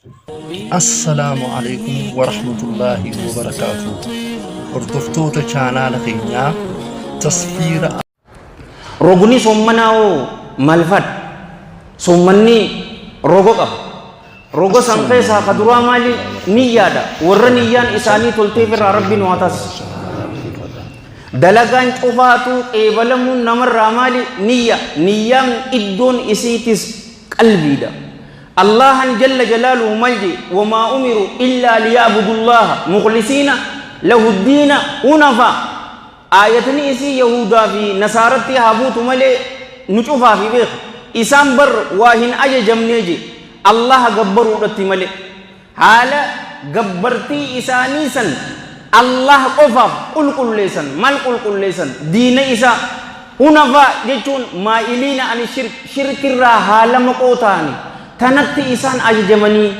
Assalamu alaikum warahmatullahi wabarakatuh. Hordoftoota chaanaala keenyaa tasfiira rogni sommanaa malfad sommanni rogo qaba rogo san keessaa ka duraa maali niyyaadha warra niyyaan isaanii tolteef irraa rabbiin waa taasisa dalagaan cufaatu qeebalamuun namarraa maali niyyaan iddoon isiitis qalbiidha الله جل جلاله ملجي وما أمروا إلا ليعبدوا الله مخلصين له الدين ونفا آياتني إسي يهودا في نصارتي هابوت ملي نشوفها في بيخ إسام بر واهن أجي جمنيجي الله قبر ودتي ملي حالا قبرتي إسانيسا الله قفا قل قل ليسا مال قل قل ليسا دين إسا ونفا جيشون ما إلينا عن الشرك شرك الراها لمقوتاني tanatti isaan ajajamanii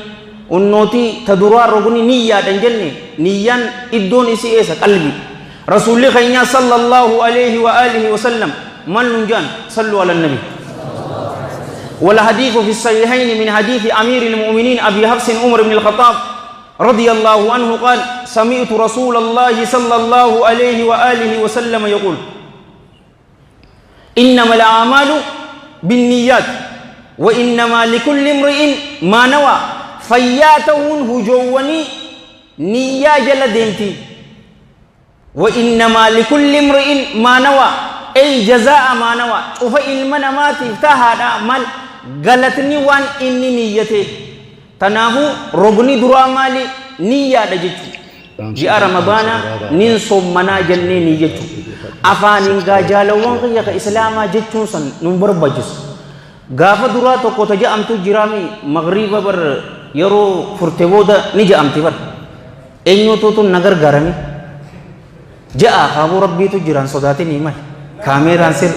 unnoti taduraa rogni niyyaadhan jenne niyyaan iddoon isii eessa qalbi rasuulli keenya sallallahu alayhi wa alihi wa sallam man nunjan sallu ala nabi wala hadithu fi sahihayn min hadithi amir al-mu'minin abi hafs umar ibn al-khattab radiyallahu anhu qala sami'tu rasulullah sallallahu alayhi wa alihi wa sallam yaqul innamal a'malu binniyat وإنما لكل امرئ ما نوى فياتون هجواني نيا جل ديمتي وإنما لكل امرئ ما نوى أي جزاء ما نوى وفإن من مات افتهد مال غلطني وان إني نيتي تناهو رغني درا مالي نيا دجتو جاء رمضان ننصب منا جنني نيجتو أفانين غاجالوان قيا إسلاما جتو سن نمبر بجس gaafa duraa tokko ta ja'amtu jiraami magriba bar yeroo furte booda ni ja'amti bar eenyutu na gargaarani ja'a haabuu rabbiitu jiraan sodaatinii mal kaameeraan sir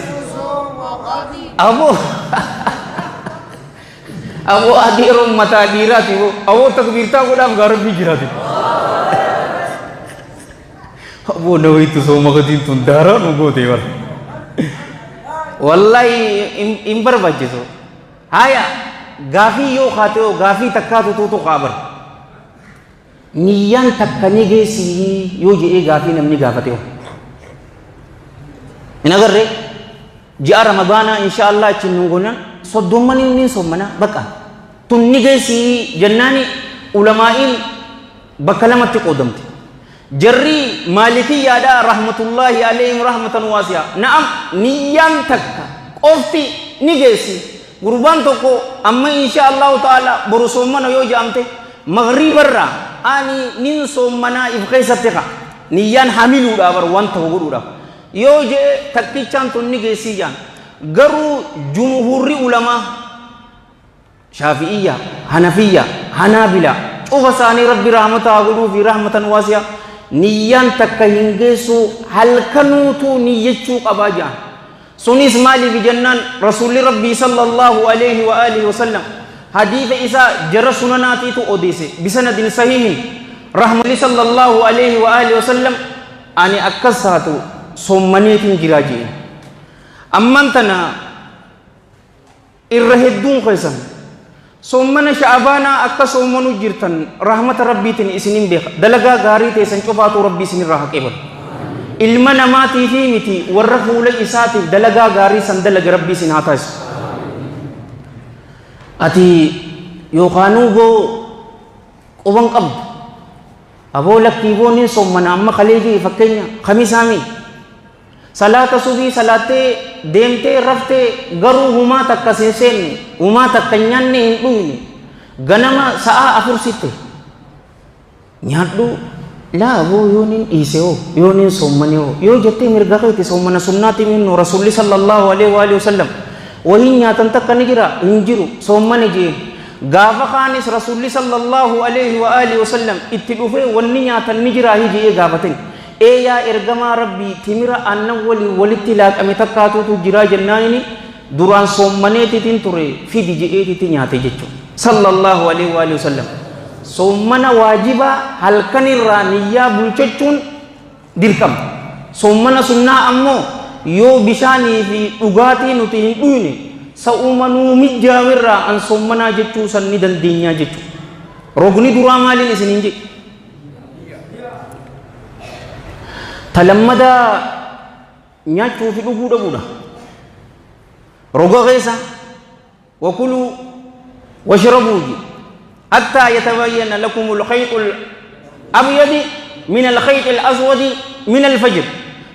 aboo adiiroon mataa dhiiraati aboo takbiirtaa godhaaf gaa rabbii jiraati aboo nawaytu sooma gatiin tun daaraa nu gootee bar والله إن بربجتو هايا غافي يو خاتو غافي تكاتو تو خابر نيان تكني جيسي يو جي غافي نمني غافتو إن أگر جاء رمضان إن شاء الله تنوغنا صدومني من صومنا بكا تني جيسي جناني علماء بكلمة قدمت جري مالكي يادا رحمة الله عليهم رحمة واسعة نعم نيان تكا قفتي نيجيسي قربان توكو أما إن شاء الله تعالى برسومنا يو جامته مغرب الرا أني نين سومنا إفقيسة نيان حاملو دابر وان تغورو دابر يو جي تكيشان تو نيجيسي جان غرو جمهوري علماء شافعية حنفية حنابلة وفساني ربي رحمة أقولوا في رحمة واسعة niyyaan takka hin geessu halkanuutu niyyachuu qabaa jedhan sunis maaliif jennaan rasuulli rabbii sallallahu alayhi wa alihi wasallam hadiisa isaa jara sunanaatiitu odeesse bisanadin sahihin rahmali sallallahu alayhi wa alihi wasallam ani akkas haatu sommaniitiin jiraa jeen amman tana irra hedduun keessan sommana sha'abaana akka sommanu jirtan rahmata rabbiitiin isinin beeka dalagaa gaarii teessan cufaatu rabbii isinirraa haqeebal ilma namaatii fi miti warra fuula isaatiif dalagaa gaarii san dalaga rabbii isin haa taasisu ati yookaanuu boo quban qabdu aboo lakkii boo nin sommana amma kaleejii fakkeenya kamisaami salaata subii salaattee deemtee raftee garuu humaa takka seenne humaa takka nyaanne hin dhuyne ganama sa'a afur sitte nyaadhu laa boo yoonin dhiise hoo yoonin sommane hoo yoo jettee mirga keeti sommana sunnaati minnu rasuulli sallallahu alaihi wa alihi wasallam wahin nyaatan takka ni jira hin jiru sommane jee gaafa kaanis rasuulli sallallahu alaihi wa alihi wasallam itti dhufee wanni nyaatan ni jira hijee gaafatin yaa ergamaa rabbii timira aannan walitti laaqame takkaatuutu jiraa jennaanini duraan sommaneetitiin ture fidi jedheetitti nyaate jechuudha sallallahu alaihi wa alihi wasallam sommana waajiba halkanirraa niyyaa bulchachuun dirqama sommana sunnaa ammoo yoo bishaanii fi dhugaatii nuti hin dhuyne sa'umanuu mijjaamirraa an sommanaa jechuu san ni dandeenyaa jechuudha rogni duraa maaliin isiniin jedhe talammada nyaachuu fi dhuguu dhabuudha roga keessa wakuluu washrabuu hatta yatabayyana lakum al-khayt al-abyad min al-khayt al-aswad min al-fajr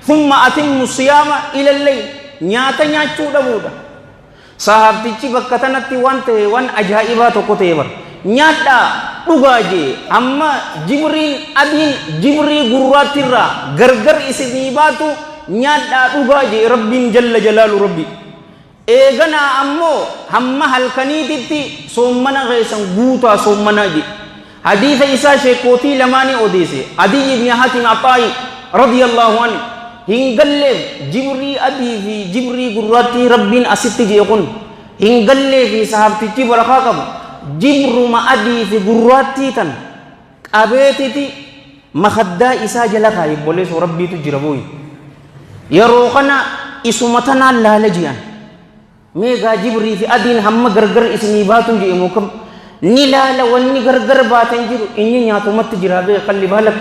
thumma atimmu as-siyama ila al-layl nyaata nyaachuu dhabuudha sahabtichi bakka tanatti waan ajaa'ibaa tokko ta'e bar nyaadha dhugaa jee amma jibriin adiin jibrii gurraattirraa gargar isinii baatu nyaadha dhugaa jee rabbiin jalla jalaalu rabbi eeganaa ammoo hamma halkaniititti soommana keessan guutaa soommanaa jee hadiisa isaa sheekootii lamaanii odeesse Adii ibn Hatim Axaa'i radiyallahu anhu hin galleef jibrii adii fi jibrii gurraattii rabbiin asitti jee kun hin galleef sahabtichi barakaa qabu jibruma adii fi gurraattii tan qabeetiti makaddaa isaa jala kaayee boleessu rabbiitu jira booyi yeroo kana isuma tanaan laala ji'an meegaa jibrii fi adiin hamma gargar isinii baatu jee mookam ni laala wanni gargar baatan jiru inni nyaatumatti jira bee qalli baalak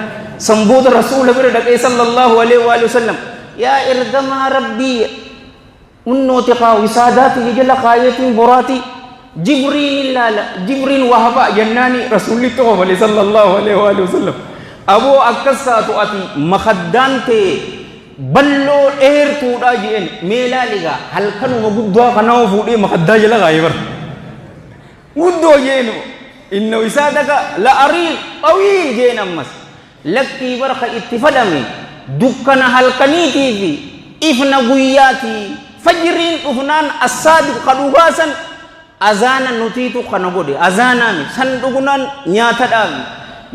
sanbooda rasuula bira dhaqee sallallahu alaihi wa sallam yaa ergamaa rabbii unnooti qaawi saadaati jala kaayeetiin boraati jibriin laala jibriin wahaba jannaani rasuulli tokko malee sallallahu alaihi wa sallam aboo akkasaatu ati makaddaan ta'e balloo dheertuudha jeen meelaaligaa halkanuma guddaa kanaa fuudhee makaddaa jala kaayee bara guddoo jeenu innahu isaadaka la ariil qawiil jeen ammas lakkii barka itti fadhame dukkana halkaniitii fi ifna guyyaatii fajriin dhufnaan assaadiq kadhugaasan azaana nutiitu kana godhe azaanaami san dhugunaan nyaata dhaabi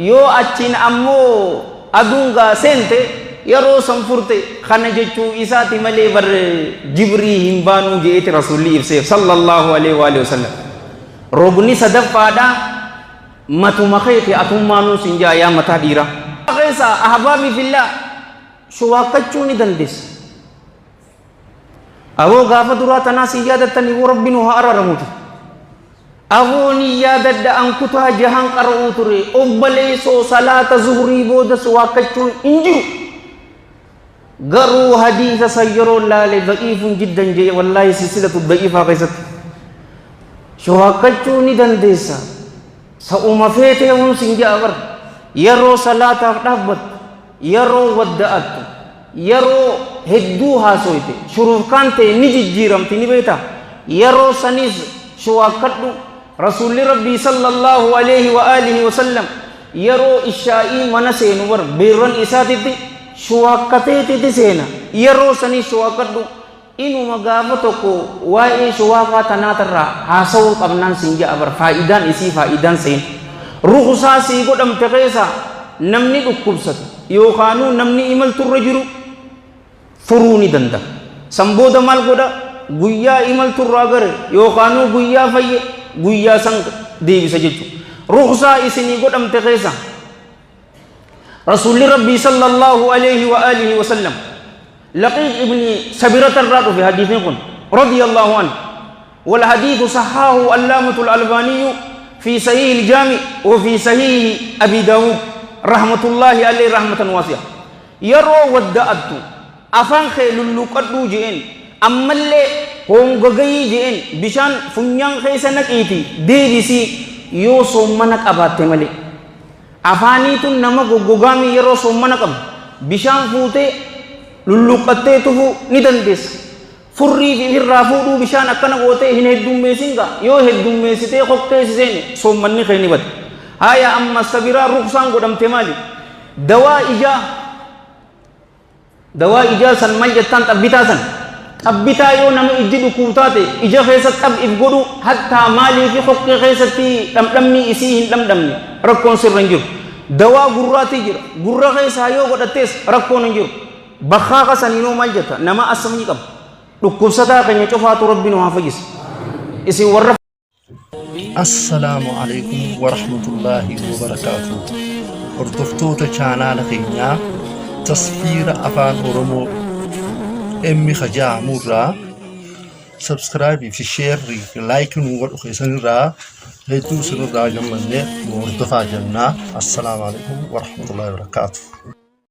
yoo achiin ammoo aduungaa seente yeroo san furte kana jechuu isaati malee bar jibrii hin baanuu jeeti rasuulli ibseef sallallahu alaihi wa sallam rogni sadaffaadha matuma keeti atummaanuu sin jaa yaa mataa dhiiraa keessa ahbaabi fillah shuwaakachuu ni dandeessa aboo gaafa duraa tanaa si yaadattanii woo rabbiin haa araaramuuti aboo ni yaadadda an kutaa jahan qara'uu ture obbaleessoo salaata zuhurii booda shuwaakachuun hin jiru garuu hadiisa san yeroo laale da'iifun jiddan jee wallaahi silsilatu da'iifaa keessatti shuwaakachuu ni dandeessa sa'uma feetee hun sin jaa bar yeroo salaataaf dhaabbattu yeroo wadda'attu yeroo hedduu haasoyte shuruufkaan ta'e ni jijjiiramti ni beeta yeroo sanis shuwaakadhu rasuulli rabbii sallallahu alaihi wa alihi wa sallam yeroo ishaa'ii mana seenu bar beerran isaatitti shuwaakkateetiti seena yeroo sanis shuwaakadhu inuma gaafa tokko waa'ee shuwaakaa tanaatarraa haasawuu qabnaan sin ja'a bar faayidaan isii faayidaan seen rukusaa sii godhamte keessa namni dhukkubsatu yookaanuu namni imalturra jiru furuu ni danda'a san booda maal godha guyyaa imalturraa gare yookaanuu guyyaa fayye guyyaa san deebisa jechuudha rukusaa isinii godhamte keessa rasuulli rabbii sallallahu alaihi wa alihi wa sallam لقيط ابن سبيرة الراد في حديثكم رضي الله عنه والحديث صححه علامة الألباني في صحيح الجامع وفي صحيح أبي داود رحمة الله عليه رحمة واسعة يرو ودأت أفان خيل اللقدو جئن أما اللي هم غغي جئن بشان فنيان خيسانك إيتي دي بسي يو سومنك أبات ملي أفاني تن نمك غغامي يرو سومنك أب بشان فوتي lulluqatteetufu ni dandeessa furrii fi irraa fuudhuu bishaan akkana gootee hin heddummeessinga yoo heddummeessitee qopheessiseen soommanni kee ni bada haya amma sabiraa ruksaan godhamte maali dawaa ijaa san mal jettaan xabbitaa san xabbitaa yoo nama ijji dhukkub taate ija keessa xab'if godhu hattaa maalii fi qoqqee keessatti dhamdhamni isii hin dhamdhamne rakkoon sirra hin jiru dawaa gurraatii jira gurra keessaa yoo godhattees rakkoon hin jiru bakhaaka saniinoo maal jetta nama assamni qaba dhukkubsataa keenya cufaatu rabbiin waa fayyisa isin warra assalaamu alaykum warahmatullaahi wabarakaatuh hordoftoota chaanaala keenyaa tasfiira afaan oromoo emmi khajaamurraa subscribe fi share fi like nu godhu keessanirraa hedduu isinirraa gammadne nu hordofaa jennaa. Assalaamu alaikum warahmatullaahi wabarakaatuh.